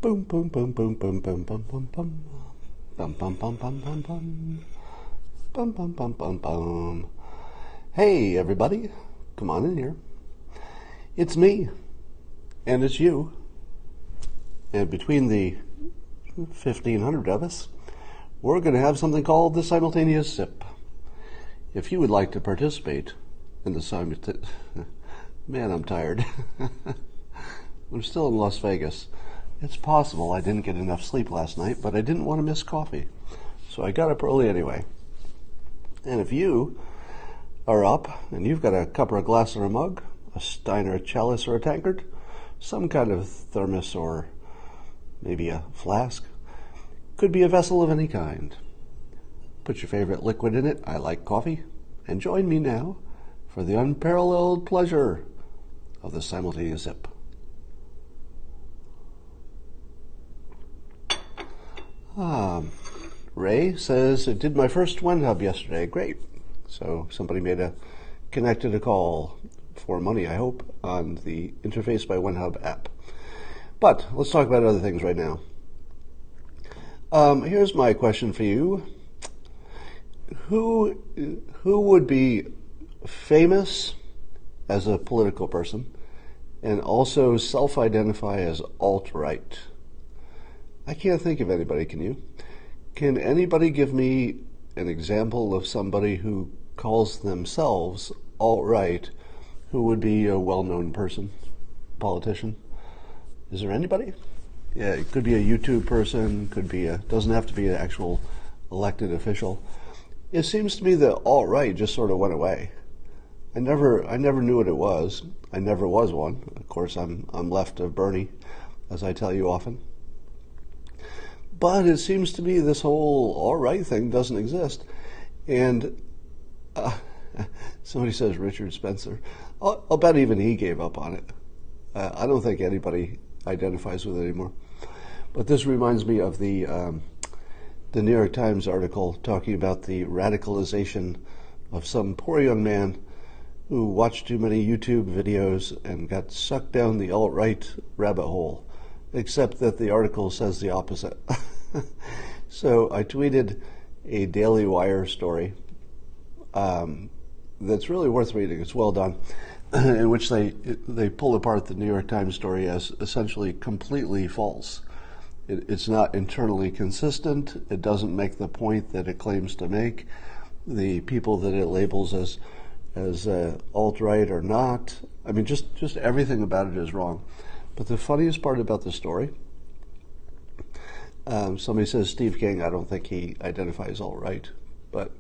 Boom, boom, boom, boom, boom, boom, boom, boom, boom. Bum, bum, bum, bum, bum, bum. Bum, bum, bum, bum, bum. Hey, everybody. Come on in here. It's me. And it's you. And between the 1,500 of us, we're going to have something called the simultaneous sip. If you would like to participate in the simultaneous... Man, I'm tired. I'm still in Las Vegas. It's possible I didn't get enough sleep last night, but I didn't want to miss coffee. So I got up early anyway. And if you are up and you've got a cup or a glass or a mug, a stein or a chalice or a tankard, some kind of thermos or maybe a flask, could be a vessel of any kind. Put your favorite liquid in it. I like coffee. And join me now for the unparalleled pleasure of the simultaneous sip. Ray says, I did my first WenHub yesterday. Great. So somebody connected a call for money, I hope, on the Interface by WenHub app. But let's talk about other things right now. Here's my question for you. Who would be famous as a political person and also self-identify as alt-right? I can't think of anybody, can you? Can anybody give me an example of somebody who calls themselves alt-right who would be a well-known person, politician? Is there anybody? Yeah, it could be a YouTube person, doesn't have to be an actual elected official. It seems to me that alt-right just sort of went away. I never knew what it was. I never was one. Of course, I'm left of Bernie, as I tell you often. But it seems to me this whole alt-right thing doesn't exist. And somebody says Richard Spencer. I'll bet even he gave up on it. I don't think anybody identifies with it anymore. But this reminds me of the New York Times article talking about the radicalization of some poor young man who watched too many YouTube videos and got sucked down the alt-right rabbit hole, except that the article says the opposite. So I tweeted a Daily Wire story that's really worth reading. It's well done, in which they pull apart the New York Times story as essentially completely false. It's not internally consistent. It doesn't make the point that it claims to make. The people that it labels as alt-right are not. I mean, just everything about it is wrong. But the funniest part about the story, somebody says Steve King. I don't think he identifies alt-right, but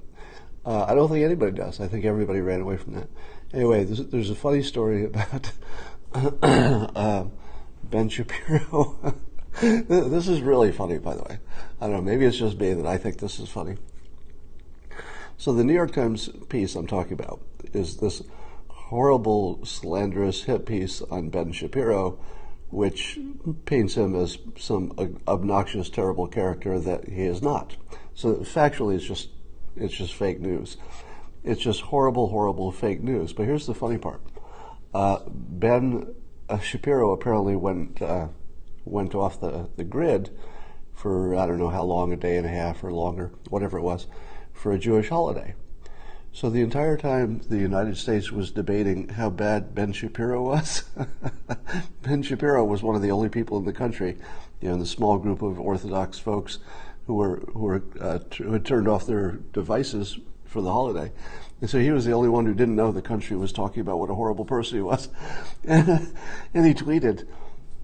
I don't think anybody does. I think everybody ran away from that. Anyway, there's a funny story about Ben Shapiro. This is really funny, by the way. I don't know, maybe it's just me that I think this is funny. So the New York Times piece I'm talking about is this horrible, slanderous hit piece on Ben Shapiro, which paints him as some obnoxious, terrible character that he is not. So factually, it's just fake news. It's just horrible, horrible fake news. But here's the funny part. Ben Shapiro apparently went off the grid for, I don't know how long, a day and a half or longer, whatever it was, for a Jewish holiday. So the entire time the United States was debating how bad Ben Shapiro was, Ben Shapiro was one of the only people in the country, in the small group of Orthodox folks who had turned off their devices for the holiday. And so he was the only one who didn't know the country was talking about what a horrible person he was. And he tweeted,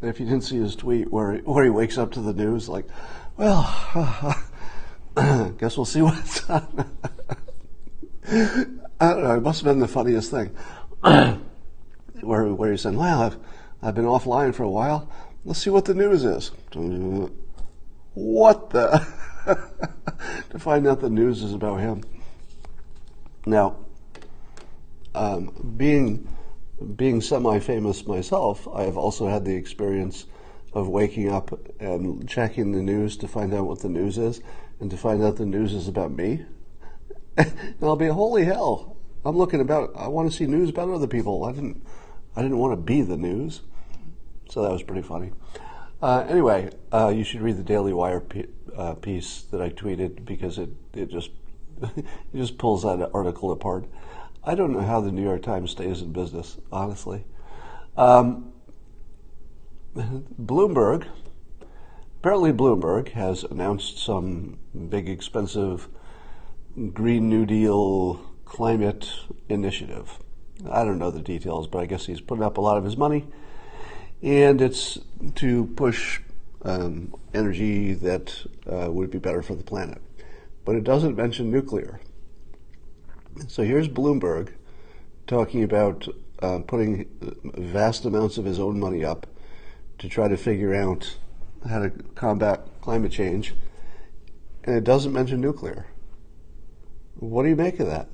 if you didn't see his tweet where he wakes up to the news like, well, guess we'll see what's on. I don't know, it must have been the funniest thing. where he's saying, well, I've been offline for a while. Let's see what the news is. What the? To find out the news is about him. Now, being semi-famous myself, I have also had the experience of waking up and checking the news to find out what the news is, and to find out the news is about me. And I'll be, holy hell, I want to see news about other people. I didn't want to be the news. So that was pretty funny. Anyway, you should read the Daily Wire piece that I tweeted because it just it just pulls that article apart. I don't know how the New York Times stays in business, honestly. Bloomberg, apparently Bloomberg has announced some big expensive Green New Deal climate initiative. I don't know the details, but I guess he's putting up a lot of his money, and it's to push energy that would be better for the planet. But it doesn't mention nuclear. So here's Bloomberg talking about putting vast amounts of his own money up to try to figure out how to combat climate change, and it doesn't mention nuclear. What do you make of that?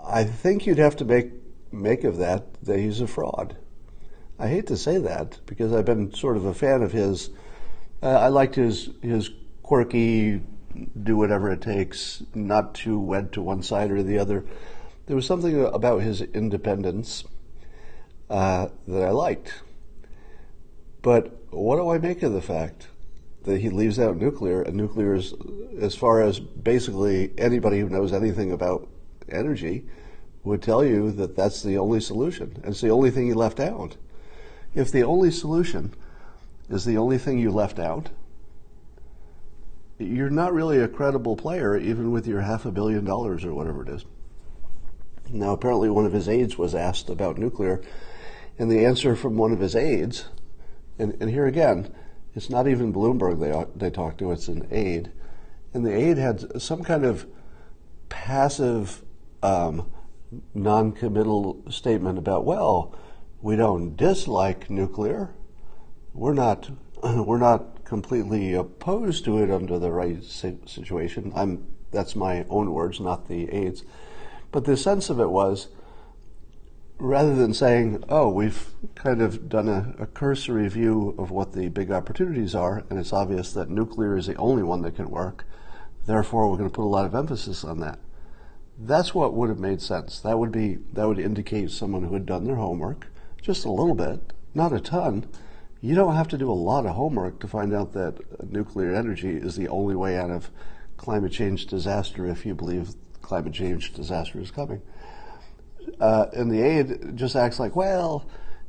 I think you'd have to make of that he's a fraud. I hate to say that because I've been sort of a fan of his. I liked his quirky, do whatever it takes, not too wed to one side or the other. There was something about his independence that I liked. But what do I make of the fact that he leaves out nuclear, and nuclear is, as far as basically anybody who knows anything about energy would tell you that that's the only solution. And it's the only thing he left out. If the only solution is the only thing you left out, you're not really a credible player, even with your $500 million or whatever it is. Now, apparently one of his aides was asked about nuclear, and the answer from one of his aides, and here again, it's not even Bloomberg they talked to, it's an aide, and the aide had some kind of passive, non-committal statement about, well, we don't dislike nuclear. We're not completely opposed to it under the right situation. That's my own words, not the aide's. But the sense of it was, rather than saying, oh, we've kind of done a cursory view of what the big opportunities are, and it's obvious that nuclear is the only one that can work, therefore we're going to put a lot of emphasis on that. That's what would have made sense. That would indicate someone who had done their homework, just a little bit, not a ton. You don't have to do a lot of homework to find out that nuclear energy is the only way out of climate change disaster if you believe climate change disaster is coming. And the aide just acts like, well,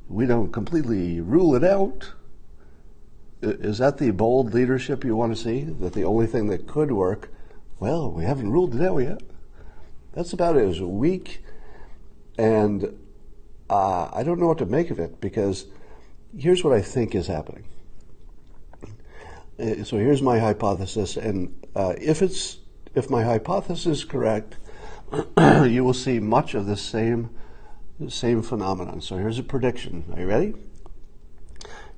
we don't completely rule it out. Is that the bold leadership you want to see? That the only thing that could work, well, we haven't ruled it out yet. That's about as weak, and I don't know what to make of it, because here's what I think is happening. So here's my hypothesis, and if my hypothesis is correct, you will see much of the same phenomenon. So here's a prediction. Are you ready?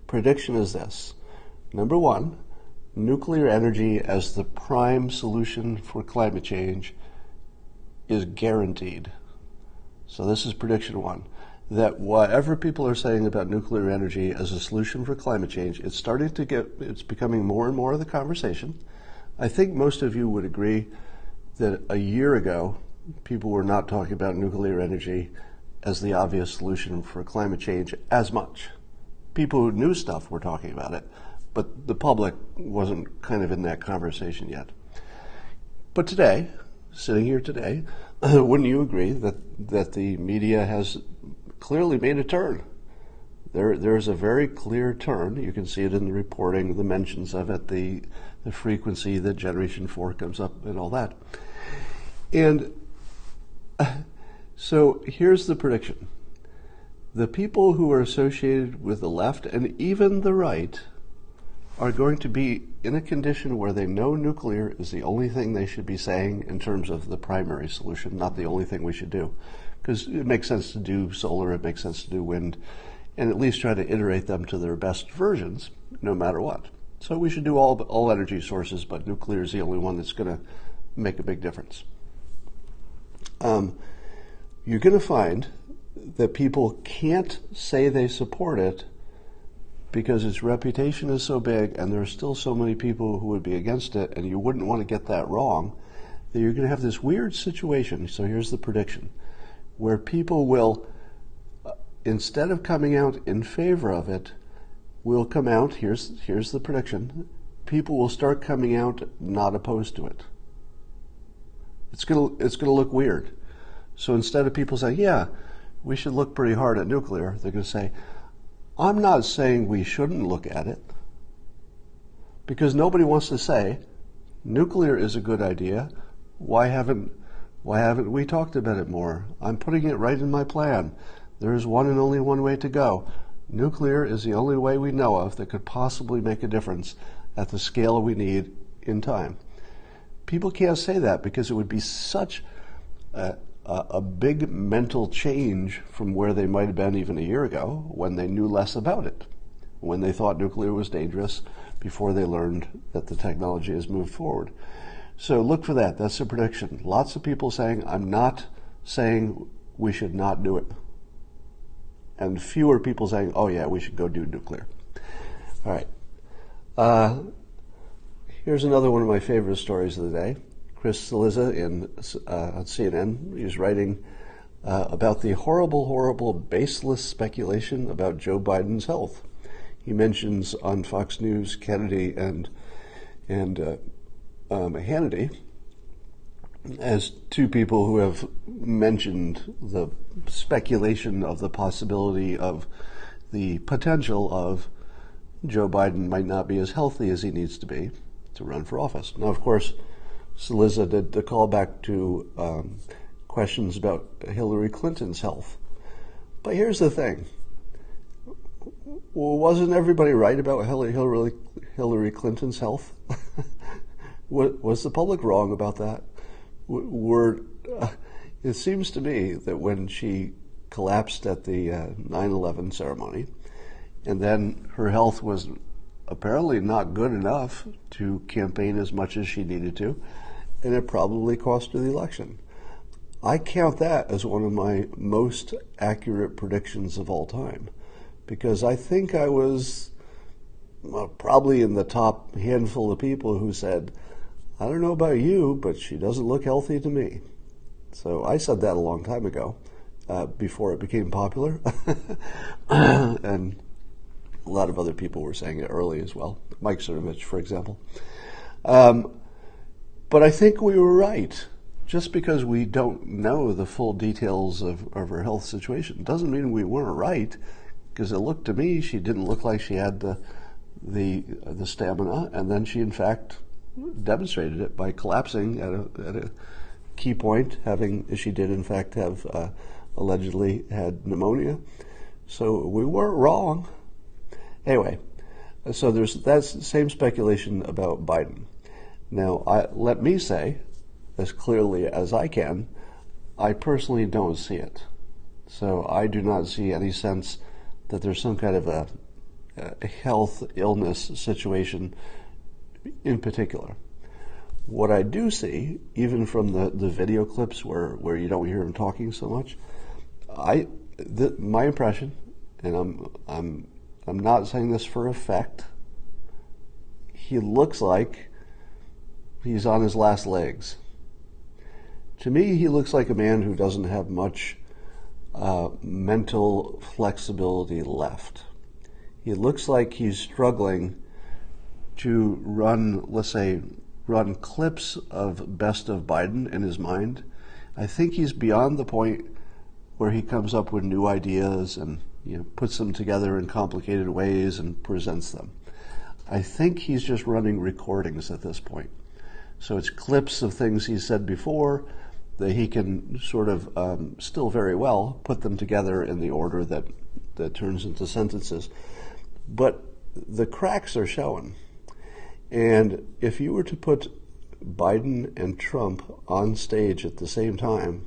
Prediction is this. Number one, nuclear energy as the prime solution for climate change is guaranteed. So this is prediction one. That whatever people are saying about nuclear energy as a solution for climate change, it's becoming more and more of the conversation. I think most of you would agree that a year ago, people were not talking about nuclear energy as the obvious solution for climate change as much. People who knew stuff were talking about it, but the public wasn't kind of in that conversation yet. But today, sitting here today, wouldn't you agree that the media has clearly made a turn? There's a very clear turn. You can see it in the reporting, the mentions of it, the frequency that Generation 4 comes up and all that. And so here's the prediction. The people who are associated with the left and even the right are going to be in a condition where they know nuclear is the only thing they should be saying in terms of the primary solution, not the only thing we should do. Because it makes sense to do solar, it makes sense to do wind, and at least try to iterate them to their best versions, no matter what. So we should do all energy sources, but nuclear is the only one that's going to make a big difference. You're going to find that people can't say they support it because its reputation is so big and there are still so many people who would be against it, and you wouldn't want to get that wrong, that you're going to have this weird situation. So here's the prediction, where people will, instead of coming out in favor of it, will come out. Here's the prediction. People will start coming out not opposed to it. It's gonna look weird. So instead of people saying, yeah, we should look pretty hard at nuclear, they're going to say, I'm not saying we shouldn't look at it, because nobody wants to say nuclear is a good idea. Why haven't we talked about it more? I'm putting it right in my plan. There is one and only one way to go. Nuclear is the only way we know of that could possibly make a difference at the scale we need in time. People can't say that because it would be such a big mental change from where they might have been even a year ago when they knew less about it, when they thought nuclear was dangerous before they learned that the technology has moved forward. So look for that. That's a prediction. Lots of people saying, I'm not saying we should not do it. And fewer people saying, oh yeah, we should go do nuclear. All right. Here's another one of my favorite stories of the day. Chris Alyssa on CNN. He's writing about the horrible, baseless speculation about Joe Biden's health. He mentions on Fox News Kennedy and Hannity as two people who have mentioned the speculation of the possibility of the potential of Joe Biden might not be as healthy as he needs to be to run for office. Now, of course, Alyssa did the callback to questions about Hillary Clinton's health. But here's the thing. Well, wasn't everybody right about Hillary Clinton's health? Was the public wrong about that? It seems to me that when she collapsed at the 9/11 ceremony, and then her health was apparently not good enough to campaign as much as she needed to, and it probably cost her the election. I count that as one of my most accurate predictions of all time, because I think I was probably in the top handful of people who said, I don't know about you, but she doesn't look healthy to me. So I said that a long time ago, before it became popular. And a lot of other people were saying it early as well. Mike Cernovich, for example. But I think we were right. Just because we don't know the full details of her health situation doesn't mean we weren't right, because it looked to me she didn't look like she had the stamina, and then she in fact demonstrated it by collapsing at a key point, she did in fact have allegedly had pneumonia. So we weren't wrong. Anyway, so that's the same speculation about Biden. Now, let me say, as clearly as I can, I personally don't see it. So I do not see any sense that there's some kind of a health illness situation in particular. What I do see, even from the video clips where you don't hear him talking so much, my impression, and I'm not saying this for effect, he looks like he's on his last legs. To me, he looks like a man who doesn't have much mental flexibility left. He looks like he's struggling to run clips of Best of Biden in his mind. I think he's beyond the point where he comes up with new ideas and puts them together in complicated ways and presents them. I think he's just running recordings at this point. So it's clips of things he said before that he can sort of still very well put them together in the order that turns into sentences. But the cracks are showing. And if you were to put Biden and Trump on stage at the same time,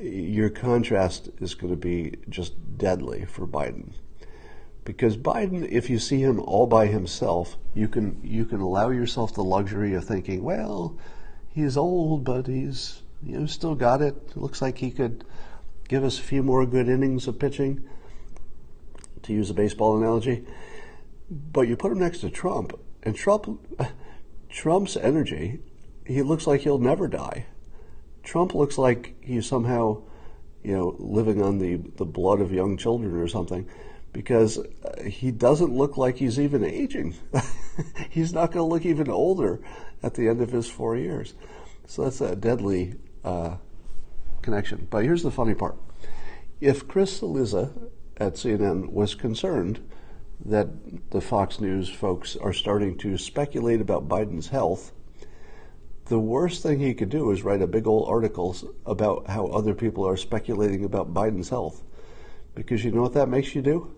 your contrast is going to be just deadly for Biden. Because Biden, if you see him all by himself, you can allow yourself the luxury of thinking, well, he's old, but he's still got it. It looks like he could give us a few more good innings of pitching, to use a baseball analogy. But you put him next to Trump, and Trump's energy, he looks like he'll never die. Trump looks like he's somehow, living on the blood of young children or something, because he doesn't look like he's even aging. He's not going to look even older at the end of his 4 years. So that's a deadly connection. But here's the funny part. If Chris Alyssa at CNN was concerned that the Fox News folks are starting to speculate about Biden's health, the worst thing he could do is write a big old article about how other people are speculating about Biden's health. Because you know what that makes you do?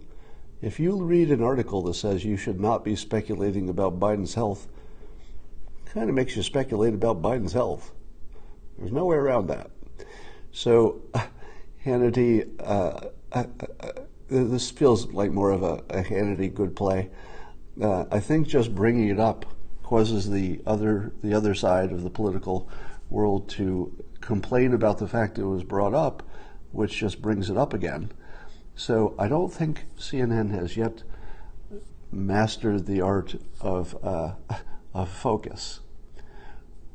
If you read an article that says you should not be speculating about Biden's health, it kind of makes you speculate about Biden's health. There's no way around that. So Hannity, this feels like more of a Hannity good play. I think just bringing it up causes the other side of the political world to complain about the fact it was brought up, which just brings it up again. So I don't think CNN has yet mastered the art of focus.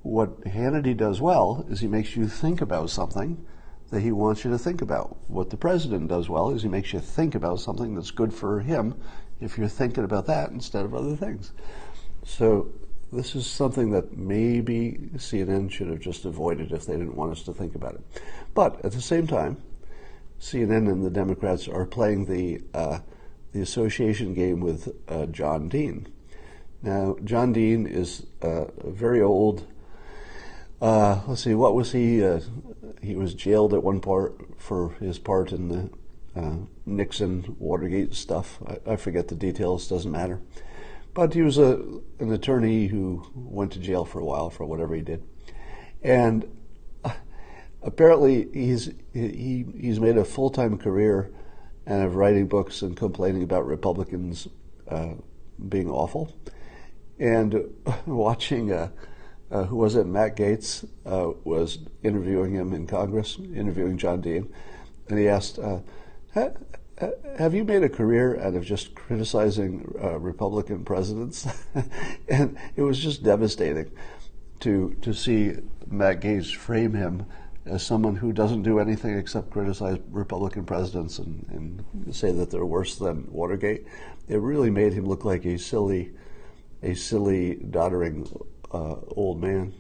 What Hannity does well is he makes you think about something that he wants you to think about. What the president does well is he makes you think about something that's good for him if you're thinking about that instead of other things. So this is something that maybe CNN should have just avoided if they didn't want us to think about it. But at the same time, CNN and the Democrats are playing the association game with John Dean. Now, John Dean is very old. Let's see, what was he? He was jailed at one part for his part in the Nixon Watergate stuff. I forget the details, doesn't matter. But he was an attorney who went to jail for a while for whatever he did. And apparently he's made a full-time career and of writing books and complaining about Republicans being awful. And watching, who was it, Matt Gaetz was interviewing him in Congress, interviewing John Dean, and he asked, have you made a career out of just criticizing Republican presidents? And it was just devastating to see Matt Gaetz frame him as someone who doesn't do anything except criticize Republican presidents and say that they're worse than Watergate. It really made him look like a silly, doddering old man.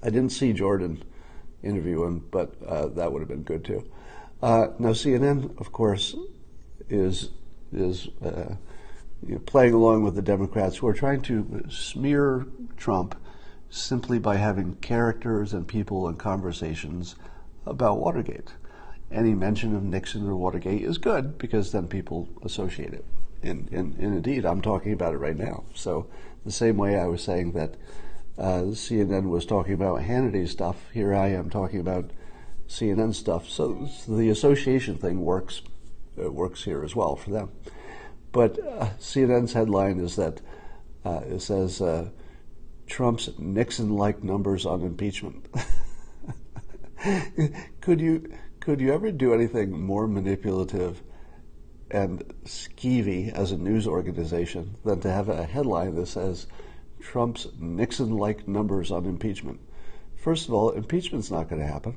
I didn't see Jordan interview him, but that would have been good too. Now CNN, of course, is playing along with the Democrats who are trying to smear Trump simply by having characters and people and conversations about Watergate. Any mention of Nixon or Watergate is good because then people associate it. And indeed, I'm talking about it right now. So the same way I was saying that CNN was talking about Hannity stuff, here I am talking about CNN stuff. So the association thing works. It works here as well for them. But CNN's headline is that it says Trump's Nixon-like numbers on impeachment. Could you ever do anything more manipulative and skeevy as a news organization than to have a headline that says Trump's Nixon-like numbers on impeachment? First of all, impeachment's not going to happen.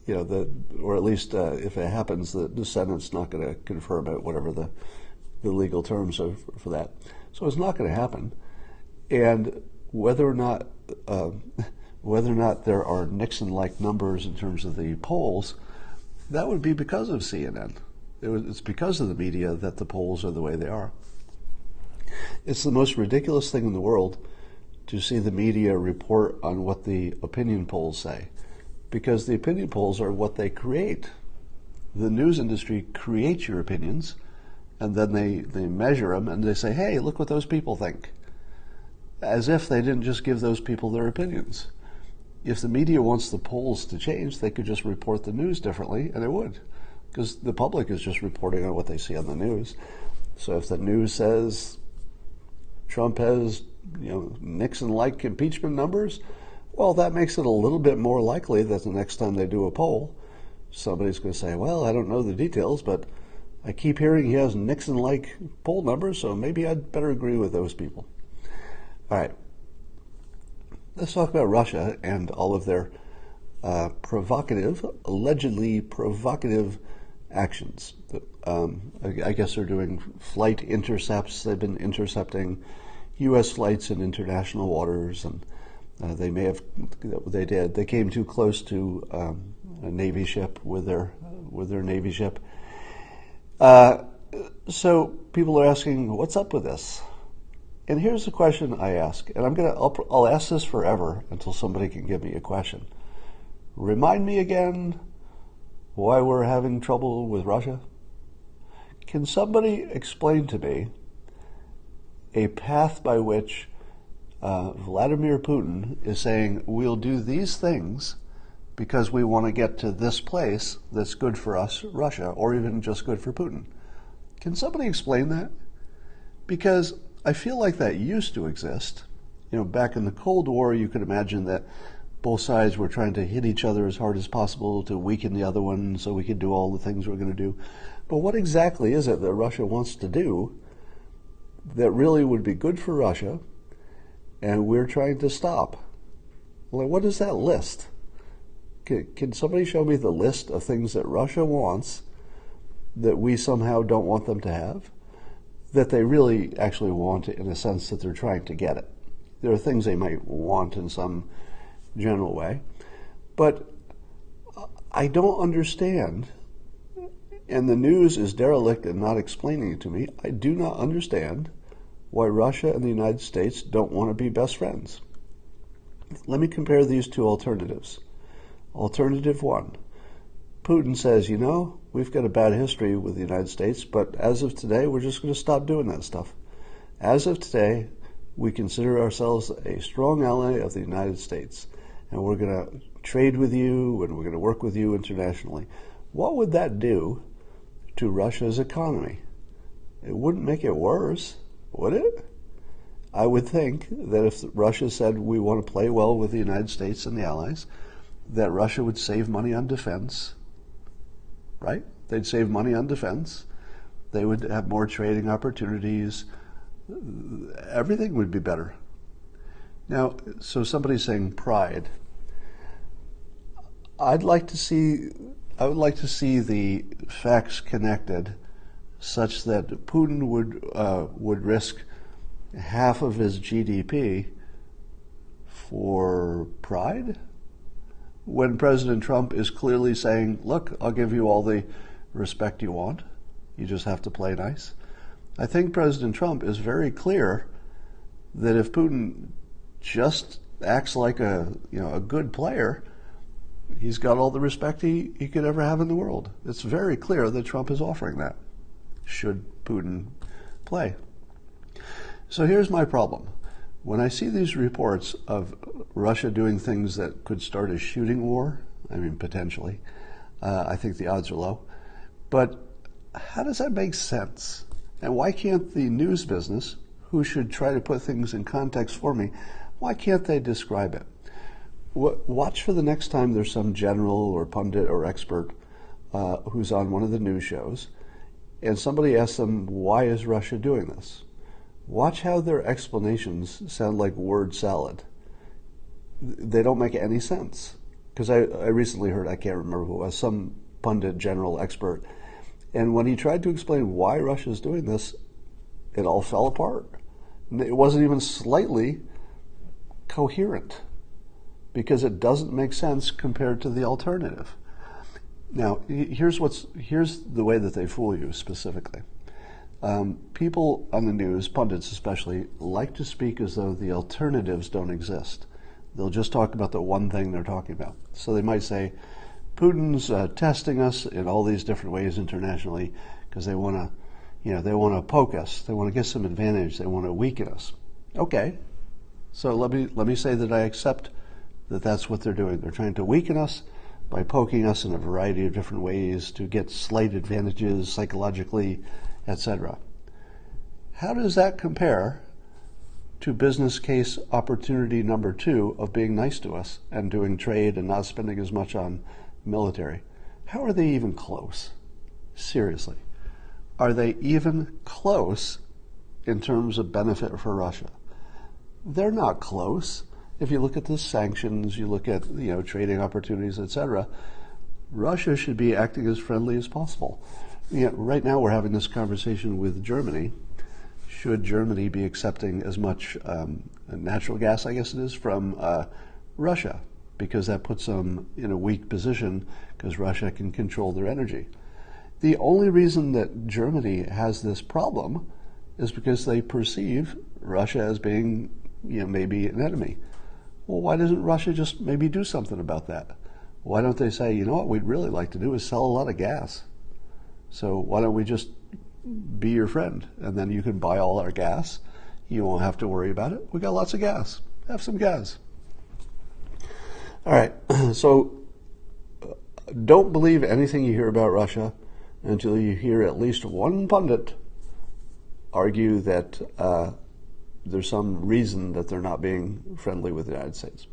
Or at least if it happens, the Senate's not going to confirm it, whatever the legal terms are for that. So it's not going to happen. And whether or not there are Nixon-like numbers in terms of the polls, that would be because of CNN. It's because of the media that the polls are the way they are. It's the most ridiculous thing in the world to see the media report on what the opinion polls say, because the opinion polls are what they create. The news industry creates your opinions, and then they measure them, and they say, hey, look what those people think. As if they didn't just give those people their opinions. If the media wants the polls to change, they could just report the news differently, and it would. Because the public is just reporting on what they see on the news. So if the news says Trump has, Nixon-like impeachment numbers, well, that makes it a little bit more likely that the next time they do a poll, somebody's going to say, well, I don't know the details, but I keep hearing he has Nixon-like poll numbers, so maybe I'd better agree with those people. All right. Let's talk about Russia and all of their allegedly provocative actions. I guess they're doing flight intercepts. They've been intercepting U.S. flights in international waters, and they came too close to a Navy ship with their Navy ship. So people are asking, what's up with this? And here's the question I ask, and I'll ask this forever until somebody can give me a question. Remind me again why we're having trouble with Russia? Can somebody explain to me a path by which Vladimir Putin is saying we'll do these things because we want to get to this place that's good for us, Russia, or even just good for Putin? Can somebody explain that? Because I feel like that used to exist. Back in the Cold War, you could imagine that both sides were trying to hit each other as hard as possible to weaken the other one so we could do all the things we're going to do. But what exactly is it that Russia wants to do that really would be good for Russia and we're trying to stop? Well, what is that list? Can somebody show me the list of things that Russia wants that we somehow don't want them to have, that they really actually want in a sense that they're trying to get it? There are things they might want in some general way, but I don't understand, and the news is derelict in not explaining it to me. I do not understand why Russia and the United States don't want to be best friends. Let me compare these two alternatives. Alternative one, Putin says, we've got a bad history with the United States, but as of today, we're just going to stop doing that stuff. As of today, we consider ourselves a strong ally of the United States, and we're going to trade with you, and we're going to work with you internationally. What would that do to Russia's economy? It wouldn't make it worse, would it? I would think that if Russia said we want to play well with the United States and the allies, that Russia would save money on defense, right? They'd save money on defense. They would have more trading opportunities. Everything would be better. Now, so somebody's saying pride. I would like to see the facts connected such that Putin would risk half of his GDP for pride, when President Trump is clearly saying, look, I'll give you all the respect you want. You just have to play nice. I think President Trump is very clear that if Putin just acts like a good player, he's got all the respect he could ever have in the world. It's very clear that Trump is offering that, should Putin play. So here's my problem. When I see these reports of Russia doing things that could start a shooting war, potentially, I think the odds are low. But how does that make sense? And why can't the news business, who should try to put things in context for me, why can't they describe it? Watch for the next time there's some general or pundit or expert who's on one of the news shows, and somebody asks them, why is Russia doing this? Watch how their explanations sound like word salad. They don't make any sense. Because I recently heard, I can't remember who it was, some pundit, general, expert, and when he tried to explain why Russia is doing this, it all fell apart. It wasn't even slightly coherent, because it doesn't make sense compared to the alternative. Now, here's the way that they fool you specifically. People on the news, pundits especially, like to speak as though the alternatives don't exist. They'll just talk about the one thing they're talking about. So they might say, Putin's testing us in all these different ways internationally because they want to poke us. They want to get some advantage. They want to weaken us. Okay, so let me say that I accept that that's what they're doing. They're trying to weaken us by poking us in a variety of different ways to get slight advantages psychologically, etc. How does that compare to business case opportunity number 2 of being nice to us and doing trade and not spending as much on military? How are they even close? Seriously. Are they even close in terms of benefit for Russia? They're not close. If you look at the sanctions, you look at trading opportunities, etc., Russia should be acting as friendly as possible. Right now we're having this conversation with Germany. Should Germany be accepting as much natural gas, I guess it is, from Russia? Because that puts them in a weak position because Russia can control their energy. The only reason that Germany has this problem is because they perceive Russia as being, maybe an enemy. Well, why doesn't Russia just maybe do something about that? Why don't they say, what we'd really like to do is sell a lot of gas. So why don't we just be your friend, and then you can buy all our gas. You won't have to worry about it. We got lots of gas. Have some gas. All right, so don't believe anything you hear about Russia until you hear at least one pundit argue that there's some reason that they're not being friendly with the United States.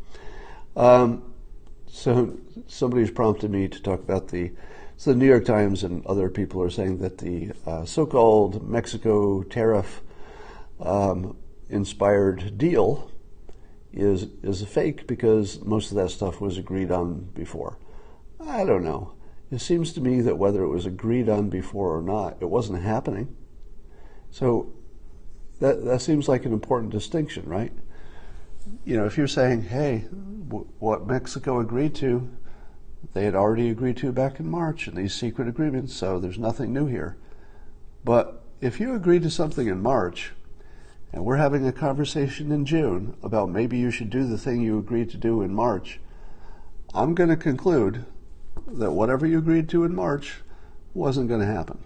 So somebody's prompted me to talk about the New York Times and other people are saying that the so-called Mexico tariff inspired deal is a fake because most of that stuff was agreed on before. I don't know. It seems to me that whether it was agreed on before or not, it wasn't happening. So that seems like an important distinction, right? If you're saying, hey, what Mexico agreed to, they had already agreed to back in March in these secret agreements, so there's nothing new here. But if you agreed to something in March, and we're having a conversation in June about maybe you should do the thing you agreed to do in March, I'm going to conclude that whatever you agreed to in March wasn't going to happen.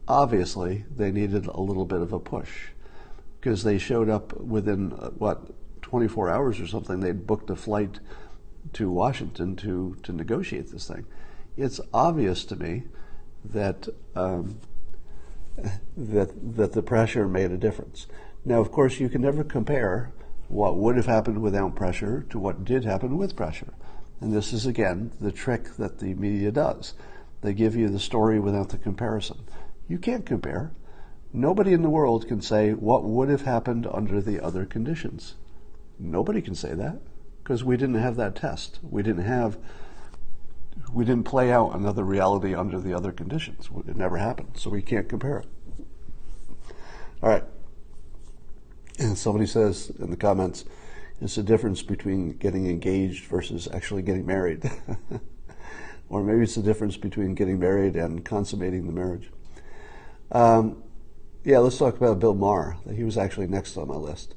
Obviously, they needed a little bit of a push because they showed up within, 24 hours or something. They'd booked a flight to Washington to negotiate this thing. It's obvious to me that that the pressure made a difference. Now, of course, you can never compare what would have happened without pressure to what did happen with pressure. And this is, again, the trick that the media does. They give you the story without the comparison. You can't compare. Nobody in the world can say what would have happened under the other conditions. Nobody can say that because we didn't have that test. We didn't play out another reality under the other conditions. It never happened, so we can't compare it. All right. And somebody says in the comments, it's the difference between getting engaged versus actually getting married. Or maybe it's the difference between getting married and consummating the marriage. Let's talk about Bill Maher. He was actually next on my list.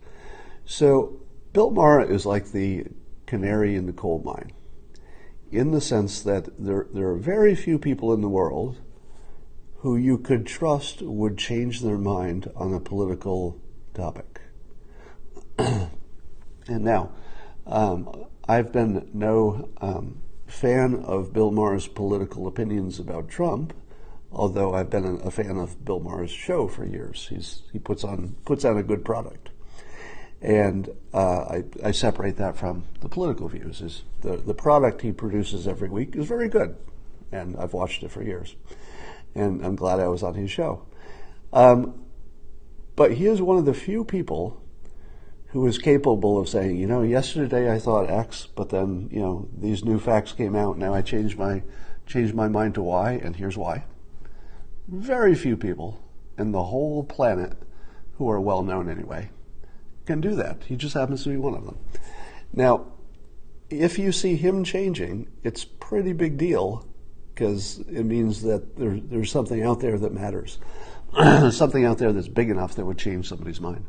So Bill Maher is like the canary in the coal mine, in the sense that there are very few people in the world who you could trust would change their mind on a political topic. And now, I've been no fan of Bill Maher's political opinions about Trump, although I've been a fan of Bill Maher's show for years. He puts on a good product. And I separate that from the political views. The product he produces every week is very good, and I've watched it for years. And I'm glad I was on his show. But he is one of the few people who is capable of saying, yesterday I thought X, but then, these new facts came out. Now I changed my mind to Y, and here's why. Very few people in the whole planet who are well known anyway can do that. He just happens to be one of them. Now, if you see him changing, it's a pretty big deal because it means that there's something out there that matters. Something out there that's big enough that would change somebody's mind.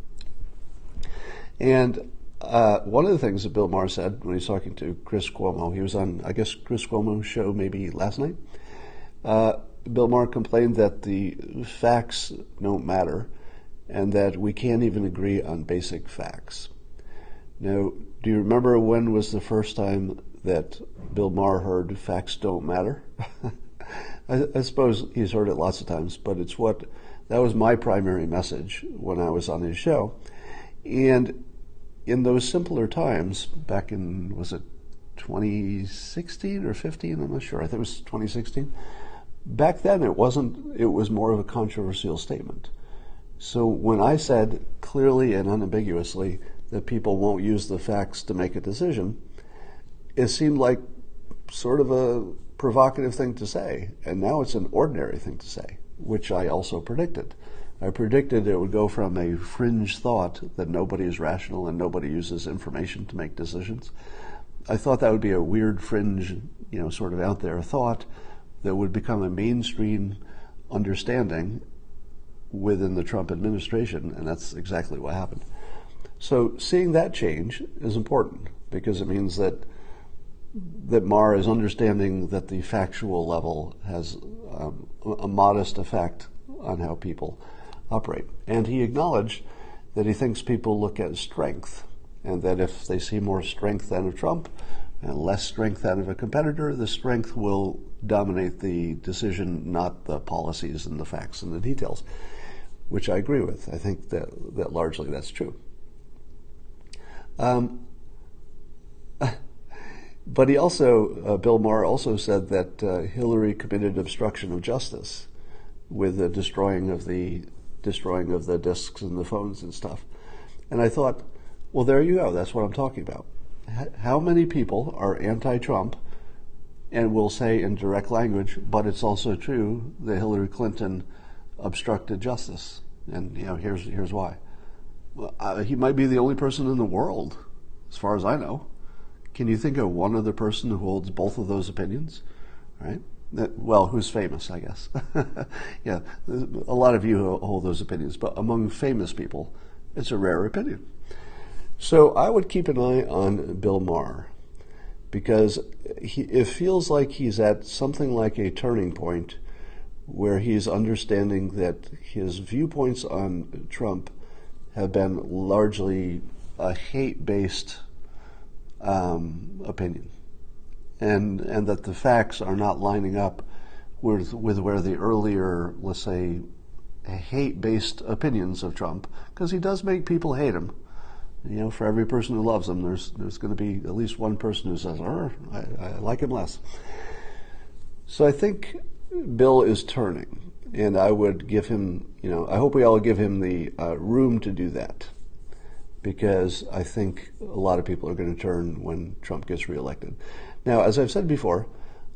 And one of the things that Bill Maher said when he was talking to Chris Cuomo, he was on, I guess, Chris Cuomo's show maybe last night. Bill Maher complained that the facts don't matter and that we can't even agree on basic facts. Now, do you remember when was the first time that Bill Maher heard facts don't matter? I suppose he's heard it lots of times, but that was my primary message when I was on his show. And in those simpler times, back in, was it 2016 or 15? I'm not sure. I think it was 2016. Back then, it was more of a controversial statement. So when I said clearly and unambiguously that people won't use the facts to make a decision, it seemed like sort of provocative thing to say, and now it's an ordinary thing to say, which I also predicted. I predicted it would go from a fringe thought that nobody is rational and nobody uses information to make decisions. I thought that would be a weird fringe, sort of out there thought that would become a mainstream understanding within the Trump administration, and that's exactly what happened. So seeing that change is important because it means that Maher is understanding that the factual level has a modest effect on how people operate. And he acknowledged that he thinks people look at strength, and that if they see more strength out of Trump and less strength out of a competitor, the strength will dominate the decision, not the policies and the facts and the details, which I agree with. I think that largely that's true. But he also, Bill Maher also said that Hillary committed obstruction of justice with the destroying of the disks and the phones and stuff. And I thought, well, there you go. That's what I'm talking about. How many people are anti-Trump and will say in direct language, but it's also true that Hillary Clinton obstructed justice, and here's why. Well, he might be the only person in the world, as far as I know. Can you think of one other person who holds both of those opinions? Right? Well, who's famous, I guess. Yeah, a lot of you hold those opinions, but among famous people, it's a rare opinion. So I would keep an eye on Bill Maher, because it feels like he's at something like a turning point where he's understanding that his viewpoints on Trump have been largely a hate-based opinion, and that the facts are not lining up with where the earlier, let's say, hate-based opinions of Trump, because he does make people hate him. For every person who loves him, there's going to be at least one person who says, I like him less. So I think Bill is turning, and I would give him, I hope we all give him the room to do that, because I think a lot of people are going to turn when Trump gets reelected. Now, as I've said before,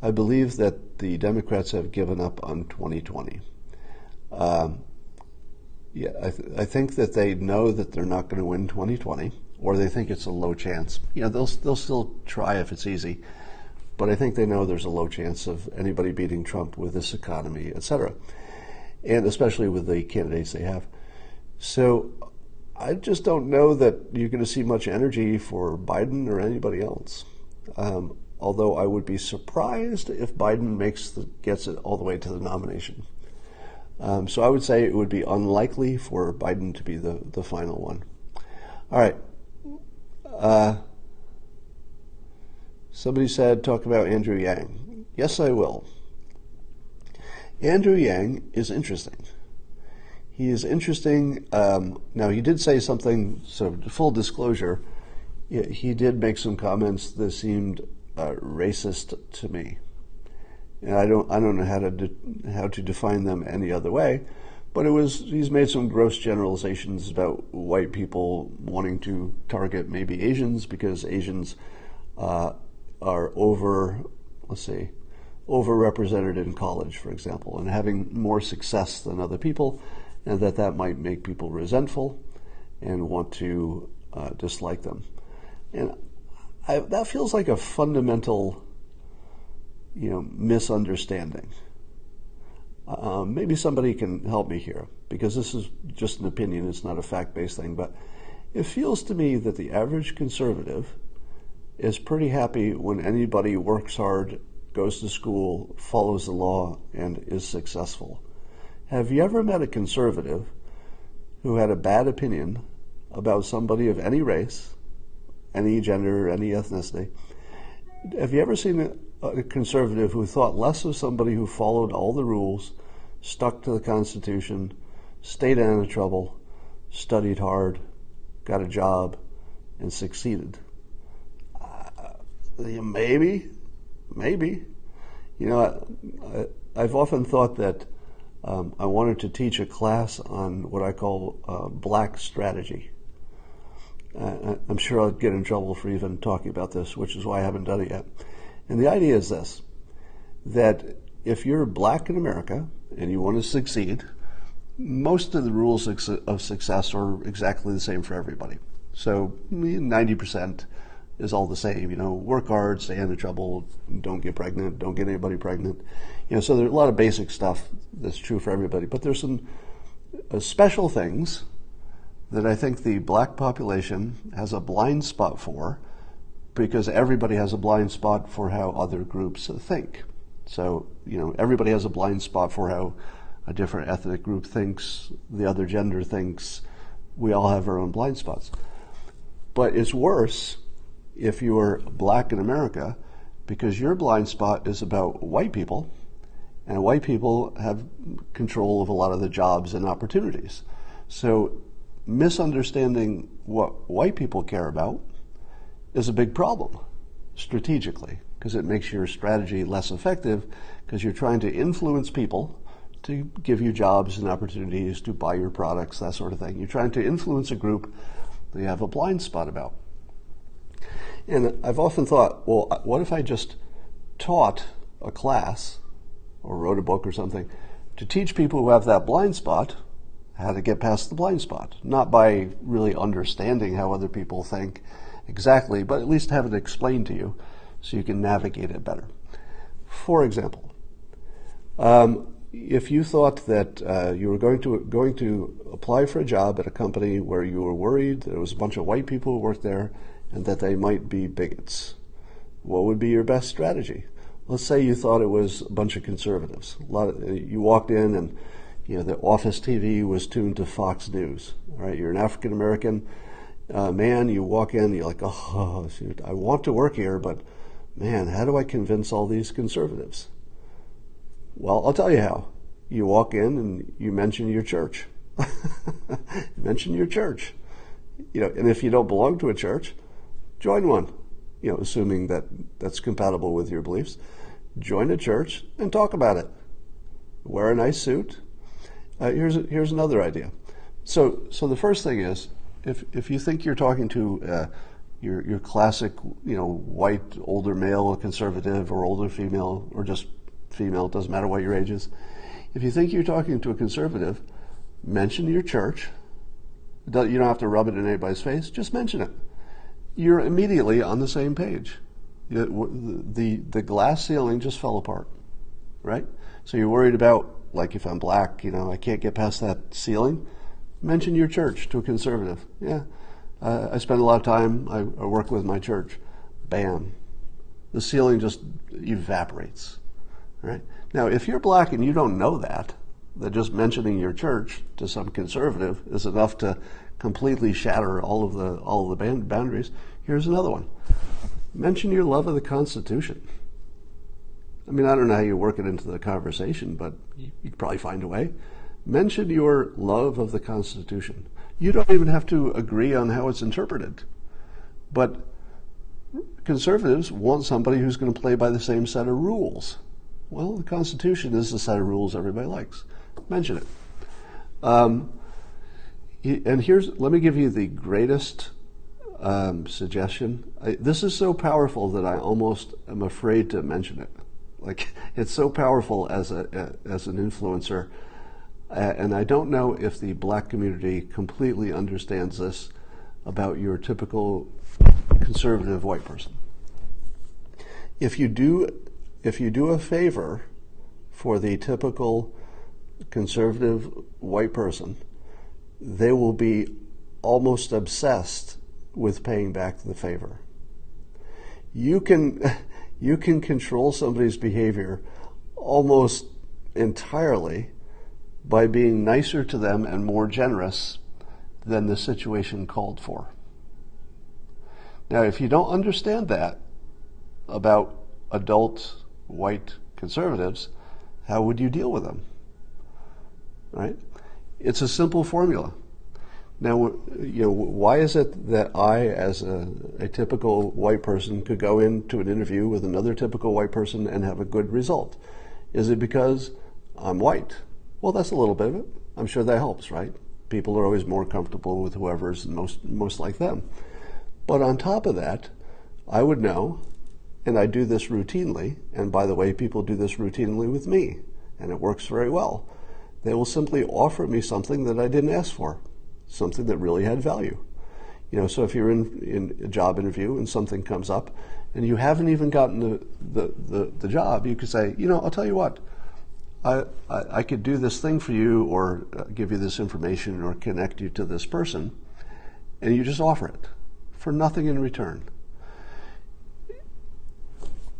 I believe that the Democrats have given up on 2020. I think that they know that they're not going to win 2020, or they think it's a low chance. They'll still try if it's easy, but I think they know there's a low chance of anybody beating Trump with this economy, etc., and especially with the candidates they have. So I just don't know that you're going to see much energy for Biden or anybody else. Although I would be surprised if Biden gets it all the way to the nomination. So I would say it would be unlikely for Biden to be the final one. All right. Somebody said, talk about Andrew Yang. Yes, I will. Andrew Yang is interesting. He is interesting. Now, he did say something, so full disclosure, he did make some comments that seemed racist to me. And I don't know how to define them any other way, but he's made some gross generalizations about white people wanting to target maybe Asians because Asians are overrepresented in college, for example, and having more success than other people, and that might make people resentful and want to dislike them. And that feels like a fundamental misunderstanding. Maybe somebody can help me here, because this is just an opinion, it's not a fact-based thing, but it feels to me that the average conservative is pretty happy when anybody works hard, goes to school, follows the law, and is successful. Have you ever met a conservative who had a bad opinion about somebody of any race, any gender, any ethnicity? Have you ever seen a conservative who thought less of somebody who followed all the rules, stuck to the Constitution, stayed out of trouble, studied hard, got a job, and succeeded? Maybe. I've often thought that I wanted to teach a class on what I call black strategy. I'm sure I'll get in trouble for even talking about this, which is why I haven't done it yet. And the idea is this. that if you're black in America and you want to succeed, most of the rules of success are exactly the same for everybody. So 90% is all the same. Work hard, stay out of trouble, don't get pregnant, don't get anybody pregnant. So there's a lot of basic stuff that's true for everybody. But there's some special things that I think the black population has a blind spot for, because everybody has a blind spot for how other groups think. So, everybody has a blind spot for how a different ethnic group thinks, the other gender thinks. We all have our own blind spots. But it's worse if you're black in America, because your blind spot is about white people, and white people have control of a lot of the jobs and opportunities. So misunderstanding what white people care about is a big problem strategically, because it makes your strategy less effective, because you're trying to influence people to give you jobs and opportunities, to buy your products, that sort of thing. You're trying to influence a group that you have a blind spot about. And I've often thought, well, what if I just taught a class or wrote a book or something to teach people who have that blind spot how to get past the blind spot, not by really understanding how other people think exactly, but at least have it explained to you so you can navigate it better. For example, if you thought that you were going to apply for a job at a company where you were worried there was a bunch of white people who worked there and that they might be bigots, what would be your best strategy? Let's say you thought it was a bunch of conservatives. You walked in and the office TV was tuned to Fox News. All right, you're an African American man. You walk in, you're like, oh, shoot, I want to work here, but man, how do I convince all these conservatives? Well, I'll tell you how. You walk in and you mention your church. Mention your church. And if you don't belong to a church, join one. Assuming that that's compatible with your beliefs. Join a church and talk about it. Wear a nice suit. Here's another idea. So the first thing is, if you think you're talking to your classic, white older male conservative, or older female, or just female, it doesn't matter what your age is. If you think you're talking to a conservative, mention your church. You don't have to rub it in anybody's face. Just mention it. You're immediately on the same page. The glass ceiling just fell apart, right? So you're worried about, like, if I'm black, I can't get past that ceiling. Mention your church to a conservative. Yeah, I spend a lot of time, I work with my church. Bam. The ceiling just evaporates, right? Now, if you're black and you don't know that just mentioning your church to some conservative is enough to completely shatter all of the boundaries, here's another one. Mention your love of the Constitution. I mean, I don't know how you work it into the conversation, but you could probably find a way. Mention your love of the Constitution. You don't even have to agree on how it's interpreted. But conservatives want somebody who's going to play by the same set of rules. Well, the Constitution is the set of rules everybody likes. Mention it. And let me give you the greatest suggestion. This is so powerful that I almost am afraid to mention it. Like, it's so powerful as an influencer, and I don't know if the black community completely understands this about your typical conservative white person. If you do a favor for the typical conservative white person, they will be almost obsessed with paying back the favor. You can control somebody's behavior almost entirely by being nicer to them and more generous than the situation called for. Now, if you don't understand that about adult white conservatives, how would you deal with them? Right? It's a simple formula. Now, why is it that I, as a typical white person, could go into an interview with another typical white person and have a good result? Is it because I'm white? Well, that's a little bit of it. I'm sure that helps, right? People are always more comfortable with whoever's most like them. But on top of that, I would know And I do this routinely. And by the way, people do this routinely with me. And it works very well. They will simply offer me something that I didn't ask for, something that really had value. So if you're in a job interview and something comes up and you haven't even gotten the job, you could say, I'll tell you what, I could do this thing for you, or give you this information, or connect you to this person, and you just offer it for nothing in return.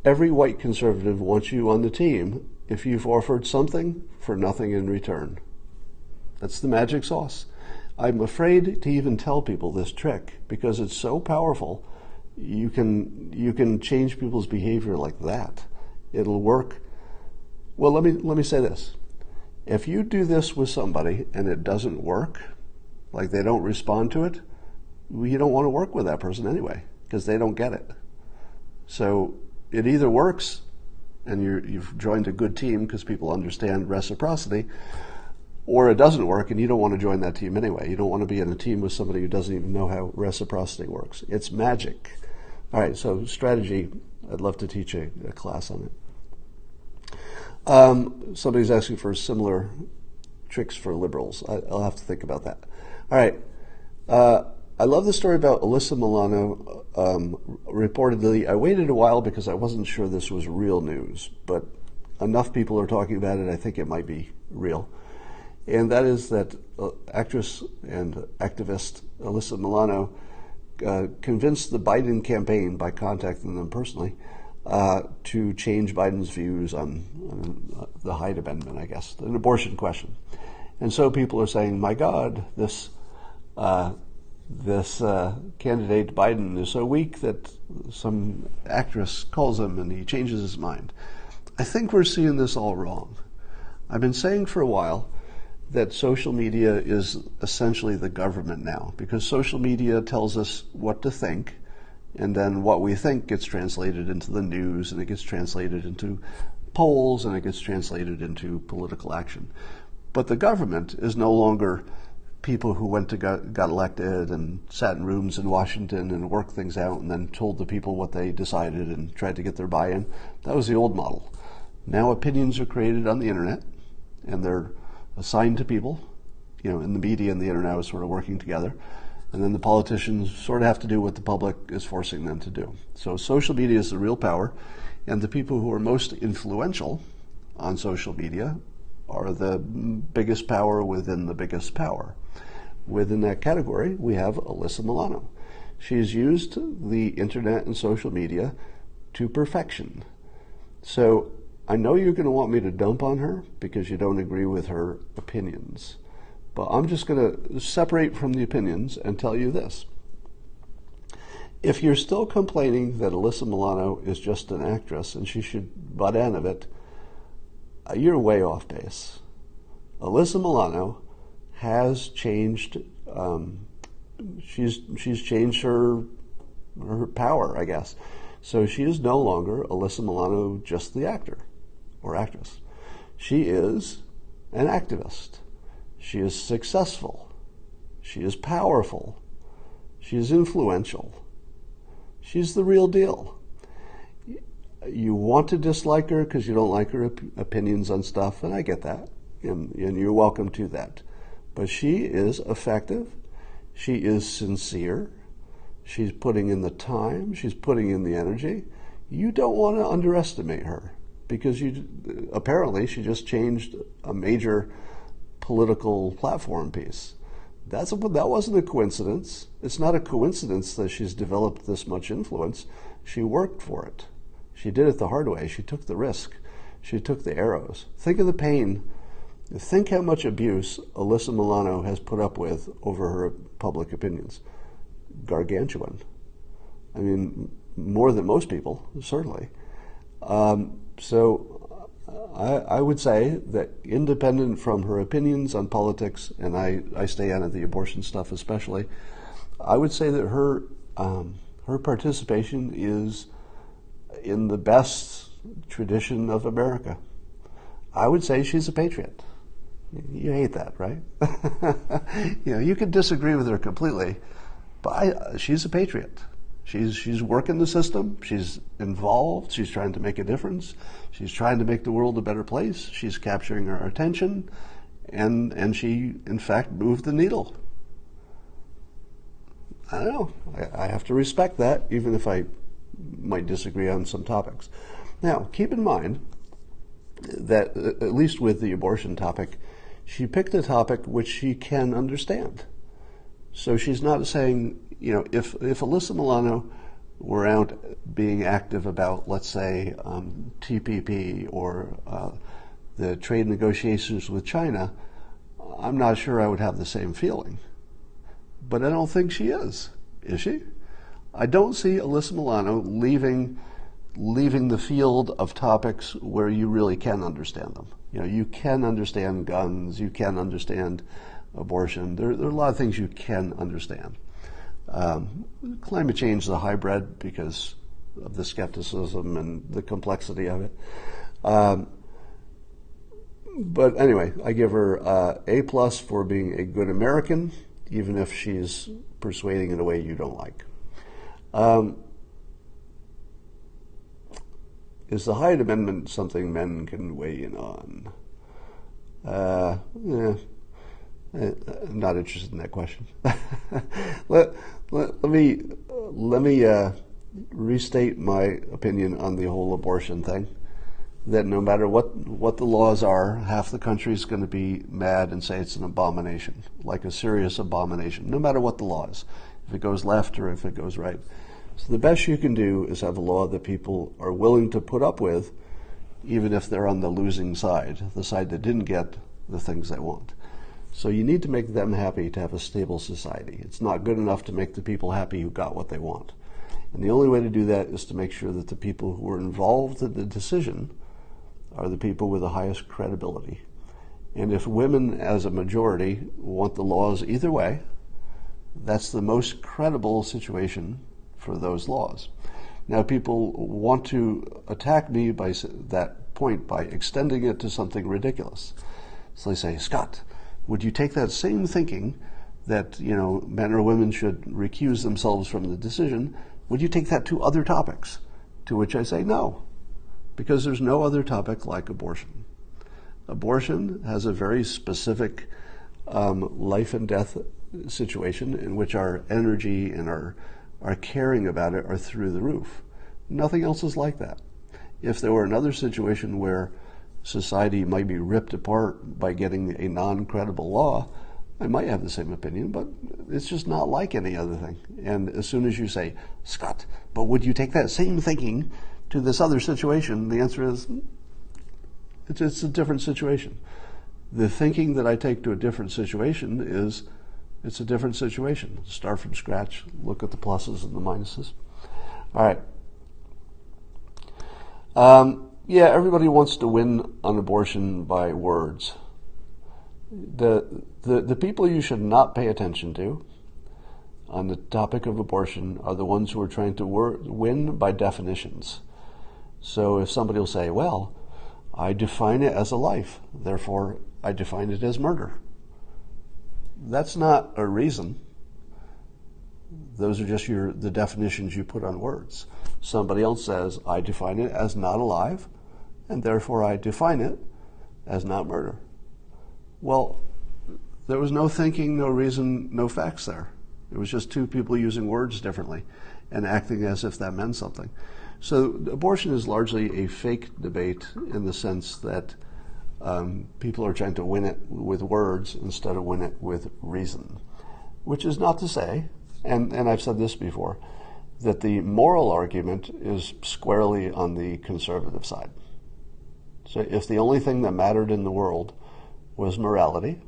Every white conservative wants you on the team if you've offered something for nothing in return. That's the magic sauce. I'm afraid to even tell people this trick because it's so powerful. You can change people's behavior like that. It'll work. Well, let me say this. If you do this with somebody and it doesn't work, like they don't respond to it, you don't want to work with that person anyway because they don't get it. So it either works and you've joined a good team because people understand reciprocity, or it doesn't work and you don't want to join that team anyway. You don't want to be in a team with somebody who doesn't even know how reciprocity works. It's magic. All right, so strategy, I'd love to teach a class on it. Somebody's asking for similar tricks for liberals. I'll have to think about that. All right. I love the story about Alyssa Milano. Reportedly, I waited a while because I wasn't sure this was real news, but enough people are talking about it, I think it might be real. And that is that actress and activist Alyssa Milano convinced the Biden campaign by contacting them personally to change Biden's views on the Hyde Amendment, I guess, an abortion question. And so people are saying, my God, this candidate Biden is so weak that some actress calls him and he changes his mind. I think we're seeing this all wrong. I've been saying for a while that social media is essentially the government now, because social media tells us what to think, and then what we think gets translated into the news, and it gets translated into polls, and it gets translated into political action. But the government is no longer people who went to got elected and sat in rooms in Washington and worked things out and then told the people what they decided and tried to get their buy-in. That was the old model. Now opinions are created on the internet, and they're assigned to people. And the media and the internet are sort of working together. And then the politicians sort of have to do what the public is forcing them to do. So social media is the real power, and the people who are most influential on social media are the biggest power within the biggest power. Within that category, we have Alyssa Milano. She's used the internet and social media to perfection. So I know you're going to want me to dump on her because you don't agree with her opinions. But I'm just going to separate from the opinions and tell you this. If you're still complaining that Alyssa Milano is just an actress and she should butt out of it, you're way off base. Alyssa Milano has changed. She's changed her power, I guess. So she is no longer Alyssa Milano, just the actor or actress. She is an activist. She is successful. She is powerful. She is influential. She's the real deal. You want to dislike her because you don't like her opinions on stuff, and I get that, and you're welcome to that. But she is effective. She is sincere. She's putting in the time. She's putting in the energy. You don't want to underestimate her because apparently she just changed a major political platform piece. That wasn't a coincidence. It's not a coincidence that she's developed this much influence. She worked for it. She did it the hard way. She took the risk. She took the arrows. Think of the pain. Think how much abuse Alyssa Milano has put up with over her public opinions. Gargantuan. I mean, more than most people, certainly. So I would say that independent from her opinions on politics, and I stay out of the abortion stuff especially, I would say that her participation is in the best tradition of America. I would say she's a patriot. You hate that, right? You can disagree with her completely, but she's a patriot. She's working the system. She's involved. She's trying to make a difference. She's trying to make the world a better place. She's capturing our attention, and she, in fact, moved the needle. I don't know. I have to respect that, even if I might disagree on some topics. Now, keep in mind that, at least with the abortion topic, she picked a topic which she can understand. So she's not saying, if Alyssa Milano were out being active about, let's say, TPP or the trade negotiations with China, I'm not sure I would have the same feeling. But I don't think she is she? I don't see Alyssa Milano leaving the field of topics where you really can understand them. You can understand guns, you can understand abortion. There are a lot of things you can understand. Climate change is a hybrid because of the skepticism and the complexity of it. But anyway, I give her A+ for being a good American, even if she's persuading in a way you don't like. Is the Hyde Amendment something men can weigh in on? I'm not interested in that question. let me restate my opinion on the whole abortion thing. That no matter what the laws are, half the country is going to be mad and say it's an abomination, like a serious abomination, no matter what the law is, if it goes left or if it goes right. So the best you can do is have a law that people are willing to put up with, even if they're on the losing side, the side that didn't get the things they want. So you need to make them happy to have a stable society. It's not good enough to make the people happy who got what they want. And the only way to do that is to make sure that the people who are involved in the decision are the people with the highest credibility. And if women as a majority want the laws either way, that's the most credible situation for those laws. Now, people want to attack me by that point by extending it to something ridiculous. So they say, Scott, would you take that same thinking that, men or women should recuse themselves from the decision, would you take that to other topics? To which I say no, because there's no other topic like abortion. Abortion has a very specific life and death situation in which our energy and our caring about it are through the roof. Nothing else is like that. If there were another situation where society might be ripped apart by getting a non-credible law, I might have the same opinion, but it's just not like any other thing. And as soon as you say, Scott, but would you take that same thinking to this other situation? The answer is, it's a different situation. The thinking that I take to a different situation is, it's a different situation. Start from scratch, look at the pluses and the minuses. All right. Yeah, everybody wants to win on abortion by words. The people you should not pay attention to on the topic of abortion are the ones who are trying to win by definitions. So if somebody will say, well, I define it as a life, therefore I define it as murder. That's not a reason. Those are just the definitions you put on words. Somebody else says, I define it as not alive, and therefore I define it as not murder. Well, there was no thinking, no reason, no facts there. It was just two people using words differently and acting as if that meant something. So abortion is largely a fake debate in the sense that people are trying to win it with words instead of win it with reason, which is not to say, and I've said this before, that the moral argument is squarely on the conservative side. So if the only thing that mattered in the world was morality,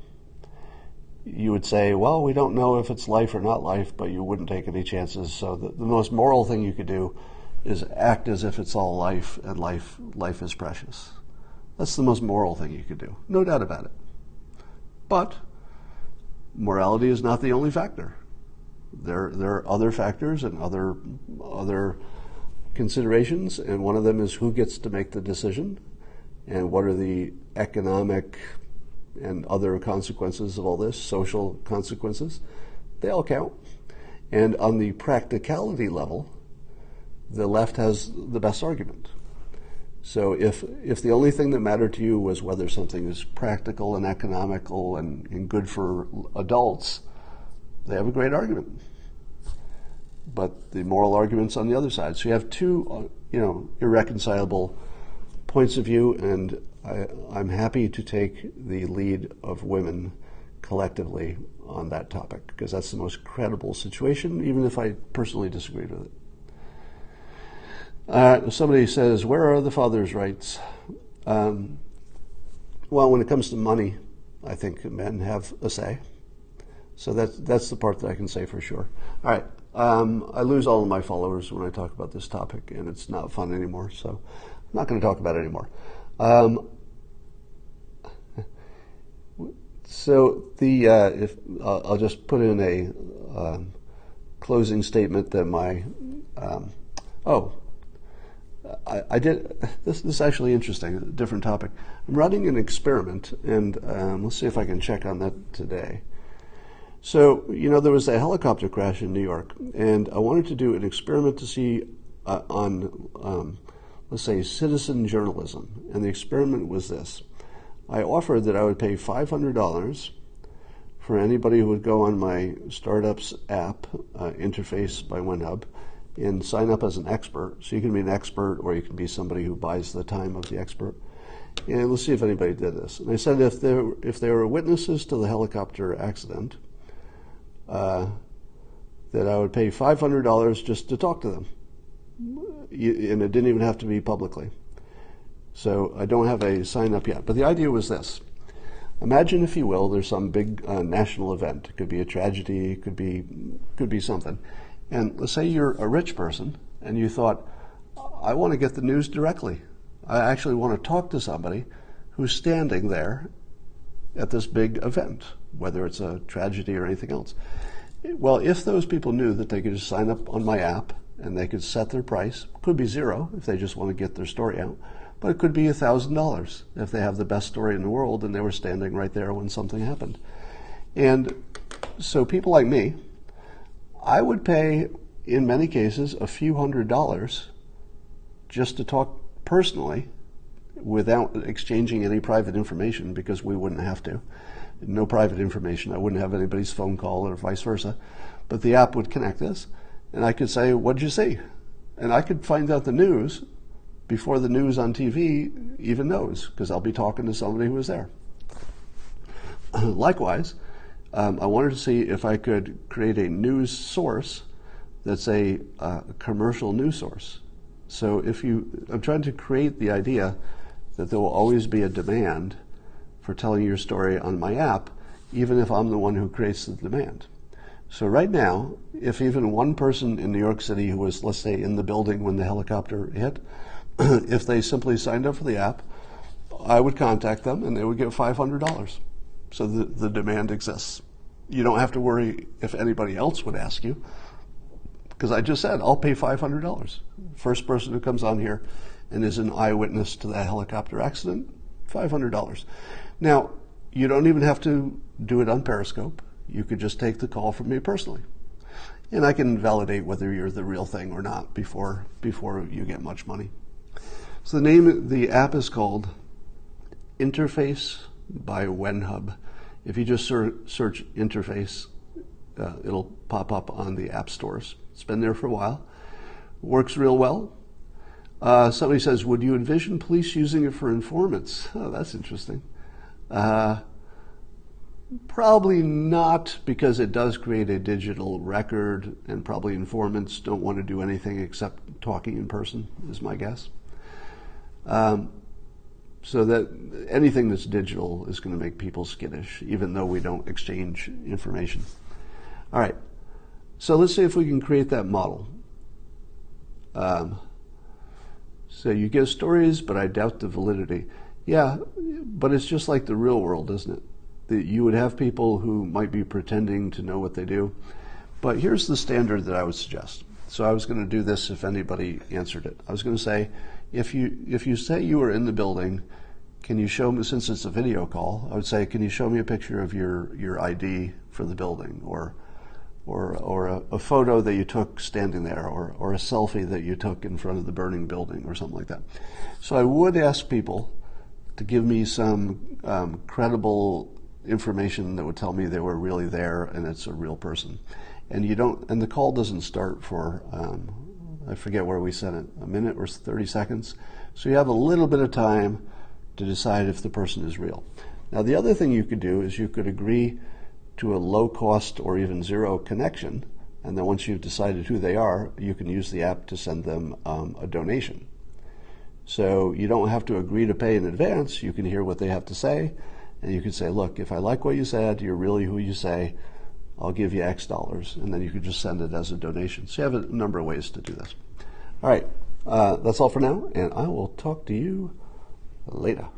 you would say, well, we don't know if it's life or not life, but you wouldn't take any chances. So the most moral thing you could do is act as if it's all life, and life is precious. That's the most moral thing you could do, no doubt about it. But morality is not the only factor. There are other factors and other considerations, and one of them is who gets to make the decision, and what are the economic and other consequences of all this, social consequences. They all count. And on the practicality level, the left has the best argument. So if the only thing that mattered to you was whether something is practical and economical and good for adults, they have a great argument. But the moral argument's on the other side. So you have two, irreconcilable points of view, and I'm happy to take the lead of women collectively on that topic, because that's the most credible situation, even if I personally disagreed with it. Somebody says, where are the father's rights? Well, when it comes to money, I think men have a say. So that's the part that I can say for sure. All right. I lose all of my followers when I talk about this topic, and it's not fun anymore, so I'm not going to talk about it anymore. So if I'll just put in a closing statement that I did. This is actually interesting. A different topic. I'm running an experiment, and let's see if I can check on that today. So, there was a helicopter crash in New York, and I wanted to do an experiment to see on, let's say, citizen journalism. And the experiment was this. I offered that I would pay $500 for anybody who would go on my startup's app, interface by OneHub, and sign up as an expert. So you can be an expert, or you can be somebody who buys the time of the expert. And let's see if anybody did this. And I said if there were witnesses to the helicopter accident, that I would pay $500 just to talk to them. And it didn't even have to be publicly. So I don't have a sign up yet. But the idea was this. Imagine, if you will, there's some big national event. It could be a tragedy, it could be something. And let's say you're a rich person and you thought, I want to get the news directly. I actually want to talk to somebody who's standing there at this big event, whether it's a tragedy or anything else. Well, if those people knew that they could just sign up on my app and they could set their price, could be $0 if they just want to get their story out, but it could be $1,000 if they have the best story in the world and they were standing right there when something happened. And so people like me, I would pay, in many cases, a few $100s just to talk personally without exchanging any private information, because we wouldn't have to. No private information. I wouldn't have anybody's phone call or vice versa. But the app would connect us, and I could say, what'd you see? And I could find out the news before the news on TV even knows, because I'll be talking to somebody who was there. Likewise, I wanted to see if I could create a news source that's a commercial news source. So I'm trying to create the idea that there will always be a demand for telling your story on my app, even if I'm the one who creates the demand. So right now, if even one person in New York City who was, let's say, in the building when the helicopter hit, if they simply signed up for the app, I would contact them and they would get $500. So the demand exists. You don't have to worry if anybody else would ask you, because I just said, I'll pay $500. First person who comes on here and is an eyewitness to that helicopter accident, $500. Now, you don't even have to do it on Periscope. You could just take the call from me personally. And I can validate whether you're the real thing or not before you get much money. So the name of the app is called Interface by OneHub. If you just search Interface, it'll pop up on the app stores. It's been there for a while. Works real well. Somebody says, would you envision police using it for informants? Oh, that's interesting. Probably not, because it does create a digital record, and probably informants don't want to do anything except talking in person, is my guess. So that anything that's digital is going to make people skittish, even though we don't exchange information. All right, so let's see if we can create that model. So you give stories, but I doubt the validity. Yeah, but it's just like the real world, isn't it? That you would have people who might be pretending to know what they do. But here's the standard that I would suggest. So I was going to do this if anybody answered it. I was going to say, if you say you were in the building, can you show me, since it's a video call, I would say, can you show me a picture of your ID for the building? Or or a photo that you took standing there, or a selfie that you took in front of the burning building, or something like that. So I would ask people to give me some credible information that would tell me they were really there and it's a real person. And the call doesn't start for, I forget where we set it, a minute or 30 seconds. So you have a little bit of time to decide if the person is real. Now, the other thing you could do is you could agree to a low cost or even zero connection. And then once you've decided who they are, you can use the app to send them a donation. So you don't have to agree to pay in advance. You can hear what they have to say. And you can say, look, if I like what you said, you're really who you say, I'll give you X dollars. And then you could just send it as a donation. So you have a number of ways to do this. All right, that's all for now. And I will talk to you later.